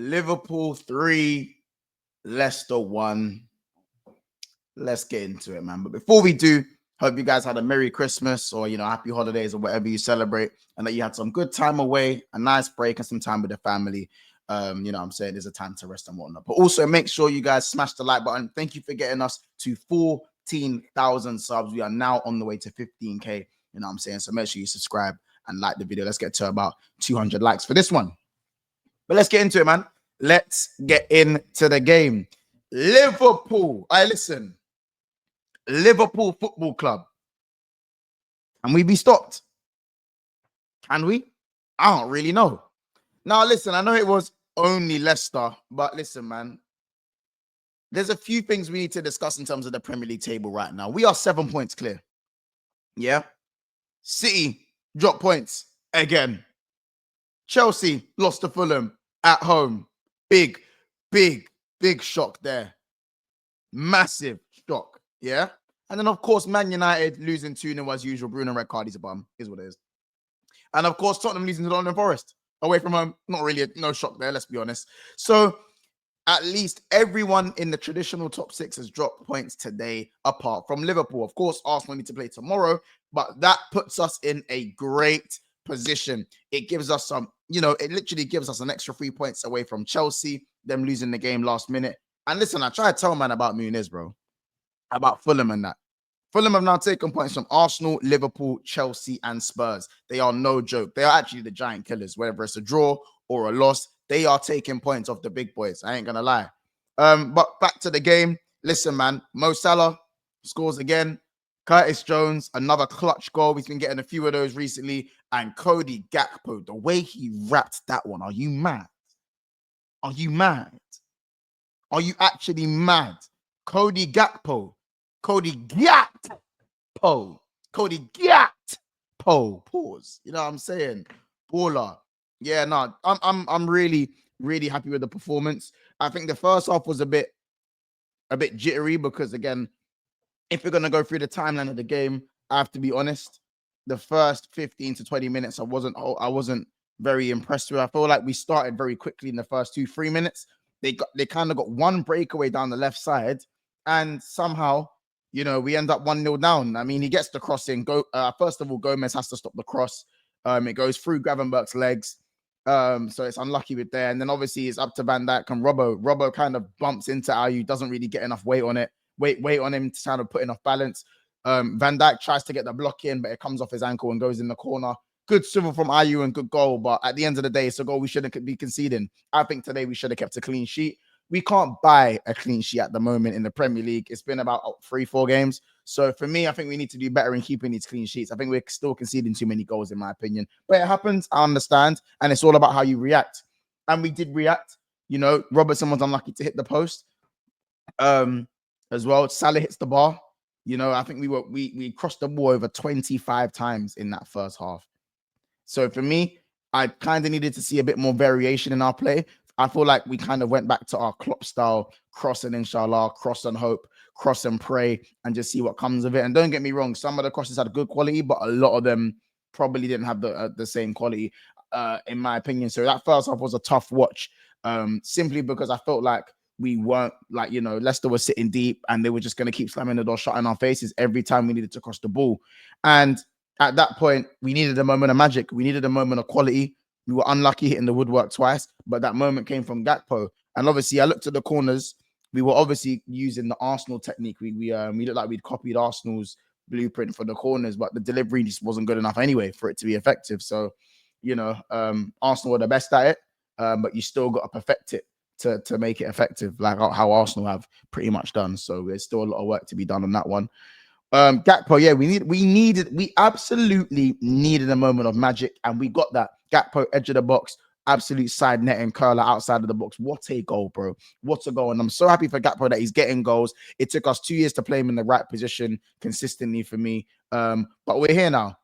Liverpool 3, Leicester 1. Let's get into it, man. But before we do, hope you guys had a Merry Christmas or, happy holidays or whatever you celebrate, and that you had some good time away, a nice break, and some time with the family. What I'm saying, there's a time to rest and whatnot. But also make sure you guys smash the like button. Thank you for getting us to 14,000 subs. We are now on the way to 15K. You know what I'm saying? So make sure you subscribe and like the video. Let's get to about 200 likes for this one. But let's get into it, man. Let's get into the game. Liverpool. Listen. Liverpool Football Club. Can we be stopped? Can we? I don't really know. Now, listen, I know it was only Leicester, but listen, man. There's a few things we need to discuss in terms of the Premier League table right now. We are 7 points clear. Yeah. City dropped points again. Chelsea lost to Fulham at home. Big shock there. Massive shock. Yeah. And then, of course, Man United losing 2-0 as usual. Bruno red card, he's a bum. Is what it is. And, of course, Tottenham losing to Nottingham Forest. Away from home. Not really, no shock there, let's be honest. So, at least everyone in the traditional top six has dropped points today, apart from Liverpool. Of course, Arsenal need to play tomorrow, but that puts us in a great position. It gives us some, it literally gives us an extra 3 points away from Chelsea, them losing the game last minute. And listen, I try to tell man about Muniz, bro, about Fulham and that. Fulham have now taken points from Arsenal, Liverpool, Chelsea, and Spurs. They are no joke. They are actually the giant killers, whether it's a draw or a loss. They are taking points off the big boys. I ain't going to lie. But back to the game. Listen, man. Mo Salah scores again. Curtis Jones, another clutch goal. We've been getting a few of those recently. And Cody Gakpo, the way he wrapped that one. Are you mad? Are you mad? Are you actually mad? Cody Gakpo. Cody Gakpo. Cody Gakpo. Pause. You know what I'm saying? Baller. Yeah, no, I'm really, really happy with the performance. I think the first half was a bit jittery because, again, if we're gonna go through the timeline of the game, I have to be honest. The first 15 to 20 minutes, I wasn't very impressed with. I feel like we started very quickly in the first 2-3 minutes. They kind of got one breakaway down the left side, and somehow, we end up 1-0 down. I mean, he gets the cross in. First of all, Gomez has to stop the cross. It goes through Gravenberch's legs. So it's unlucky with there. And then obviously it's up to Van Dijk and Robbo. Robbo kind of bumps into Ayew, doesn't really get enough weight on it. Weight on him to kind of put enough balance. Van Dijk tries to get the block in, but it comes off his ankle and goes in the corner. Good swivel from Ayew and good goal. But at the end of the day, it's a goal we shouldn't be conceding. I think today we should have kept a clean sheet. We can't buy a clean sheet at the moment in the Premier League. It's been about 3-4 games. So for me, I think we need to do better in keeping these clean sheets. I think we're still conceding too many goals, in my opinion. But it happens. I understand. And it's all about how you react. And we did react. Robertson was unlucky to hit the post as well. Salah hits the bar. I think we crossed the ball over 25 times in that first half. So for me, I kind of needed to see a bit more variation in our play. I feel like we kind of went back to our Klopp style, cross and inshallah, cross and hope, cross and pray, and just see what comes of it. And don't get me wrong, some of the crosses had good quality, but a lot of them probably didn't have the same quality, in my opinion. So that first half was a tough watch, simply because I felt like we weren't Leicester was sitting deep and they were just going to keep slamming the door shut in our faces every time we needed to cross the ball. And at that point, we needed a moment of magic. We needed a moment of quality. We were unlucky hitting the woodwork twice, but that moment came from Gakpo. And obviously, I looked at the corners. We were obviously using the Arsenal technique. We looked like we'd copied Arsenal's blueprint for the corners, but the delivery just wasn't good enough anyway for it to be effective. So, Arsenal were the best at it, but you still got to perfect it to make it effective, like how Arsenal have pretty much done. So there's still a lot of work to be done on that one. Gakpo, yeah, we absolutely needed a moment of magic, and we got that. Gakpo, edge of the box, absolute side netting curler outside of the box. What a goal, bro. What a goal. And I'm so happy for Gakpo that he's getting goals. It took us 2 years to play him in the right position consistently for me. But we're here now.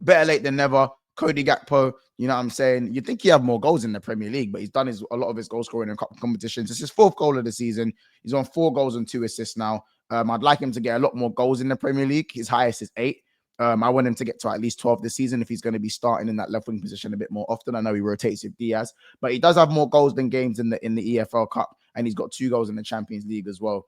Better late than never. Cody Gakpo, you know what I'm saying? You'd think he have more goals in the Premier League, but he's done a lot of his goal scoring in competitions. It's his 4th goal of the season. He's on 4 goals and 2 assists now. I'd like him to get a lot more goals in the Premier League. His highest is 8. I want him to get to at least 12 this season if he's going to be starting in that left wing position a bit more often. I know he rotates with Diaz, but he does have more goals than games in the EFL Cup, and he's got 2 goals in the Champions League as well.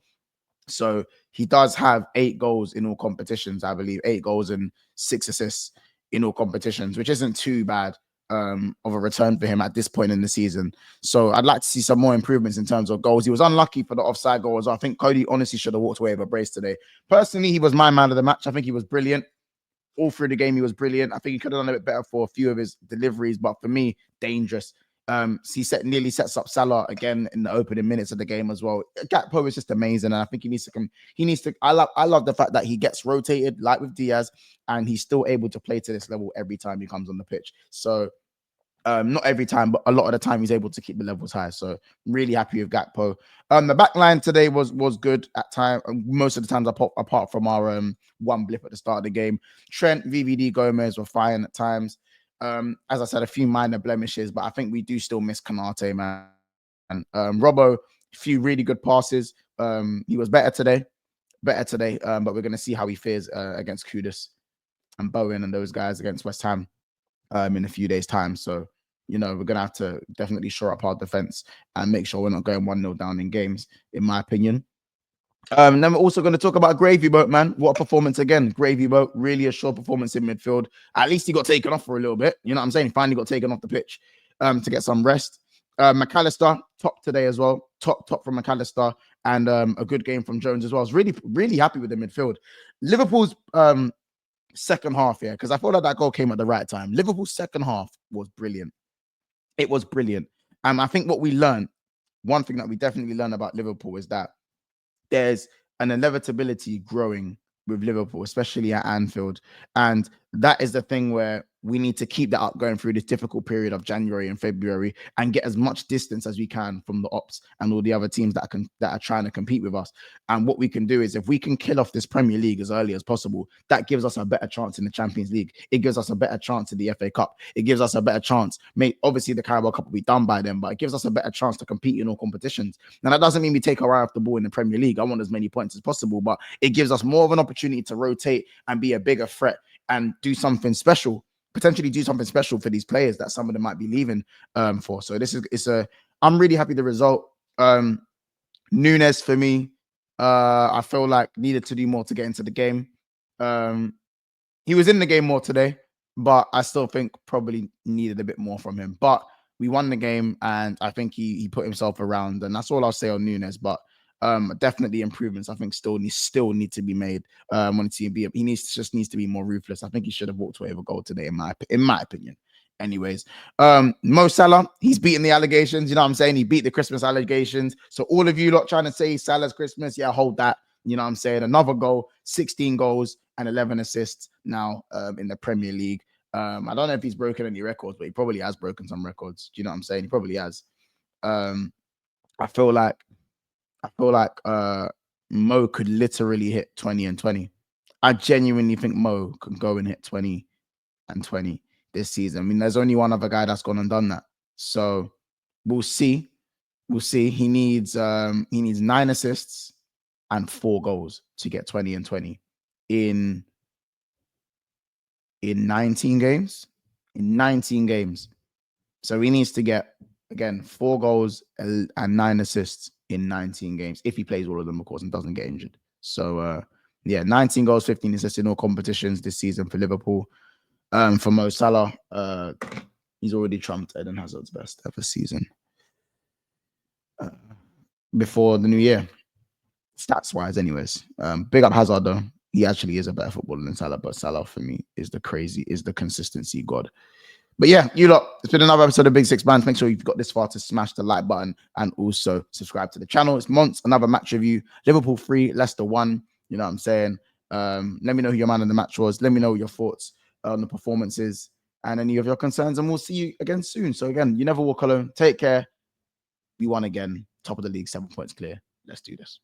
So he does have 8 goals in all competitions, I believe, 8 goals and 6 assists in all competitions, which isn't too bad of a return for him at this point in the season. So I'd like to see some more improvements in terms of goals. He was unlucky for the offside goal as well. I think Cody honestly should have walked away with a brace today. Personally, he was my man of the match. I think he was brilliant. All through the game, he was brilliant. I think he could have done a bit better for a few of his deliveries, but for me, dangerous. He nearly sets up Salah again in the opening minutes of the game as well. Gakpo is just amazing, and I think he needs to come. He needs to. I love the fact that he gets rotated like with Diaz, and he's still able to play to this level every time he comes on the pitch. So not every time, but a lot of the time he's able to keep the levels high. So I'm really happy with Gakpo. The back line today was good at time. Most of the times apart from our one blip at the start of the game. Trent, VVD, Gomez were fine at times. As I said, a few minor blemishes, but I think we do still miss Kanate, man. Robbo, a few really good passes. He was better today. But we're going to see how he fares against Kudus and Bowen and those guys against West Ham in a few days' time. So, we're going to have to definitely shore up our defense and make sure we're not going 1-0 down in games, in my opinion. And then we're also going to talk about Gravy Boat, man. What a performance again. Gravy Boat, really a sure performance in midfield. At least he got taken off for a little bit. You know what I'm saying? He finally got taken off the pitch to get some rest. McAllister, top today as well. Top from McAllister. And a good game from Jones as well. I was really, really happy with the midfield. Liverpool's second half, because I thought that goal came at the right time. Liverpool's second half was brilliant. It was brilliant. And I think what we learned, one thing that we definitely learned about Liverpool is that there's an inevitability growing with Liverpool, especially at Anfield. And that is the thing where we need to keep that up going through this difficult period of January and February and get as much distance as we can from the Ops and all the other teams that are trying to compete with us. And what we can do is if we can kill off this Premier League as early as possible, that gives us a better chance in the Champions League. It gives us a better chance in the FA Cup. It gives us a better chance. Obviously, the Carabao Cup will be done by then, but it gives us a better chance to compete in all competitions. And that doesn't mean we take our eye off the ball in the Premier League. I want as many points as possible, but it gives us more of an opportunity to rotate and be a bigger threat and do something special. Potentially do something special for these players that some of them might be leaving for. So I'm really happy with the result. Nunes for me, I feel like needed to do more to get into the game. He was in the game more today, but I still think probably needed a bit more from him. But we won the game, and I think he put himself around, and that's all I'll say on Nunes. But definitely improvements I think still need to be made. He needs to be more ruthless. I think he should have walked away with a goal today, in my opinion. Anyways, Mo Salah, he's beaten the allegations. You know what I'm saying? He beat the Christmas allegations. So all of you lot trying to say Salah's Christmas, hold that. You know what I'm saying? Another goal, 16 goals and 11 assists now in the Premier League. I don't know if he's broken any records, but he probably has broken some records. Do you know what I'm saying? He probably has. I feel like Mo could literally hit 20 and 20. I genuinely think Mo could go and hit 20 and 20 this season. I mean, there's only one other guy that's gone and done that. So we'll see. He needs 9 assists and 4 goals to get 20 and 20 in 19 games. In 19 games. So he needs to get, again, 4 goals and 9 assists in 19 games, if he plays all of them, of course, and doesn't get injured. So, 19 goals, 15 assists in all competitions this season for Liverpool. For Mo Salah, he's already trumped Eden Hazard's best ever season before the new year, stats-wise anyways. Big up Hazard, though. He actually is a better footballer than Salah, but Salah, for me, is the consistency god. But you lot, it's been another episode of Big Six Bands. Make sure you've got this far to smash the like button and also subscribe to the channel. It's Monts, another match review. Liverpool 3, Leicester 1. You know what I'm saying? Let me know who your man of the match was. Let me know your thoughts on the performances and any of your concerns. And we'll see you again soon. So again, you never walk alone. Take care. We won again. Top of the league, 7 points clear. Let's do this.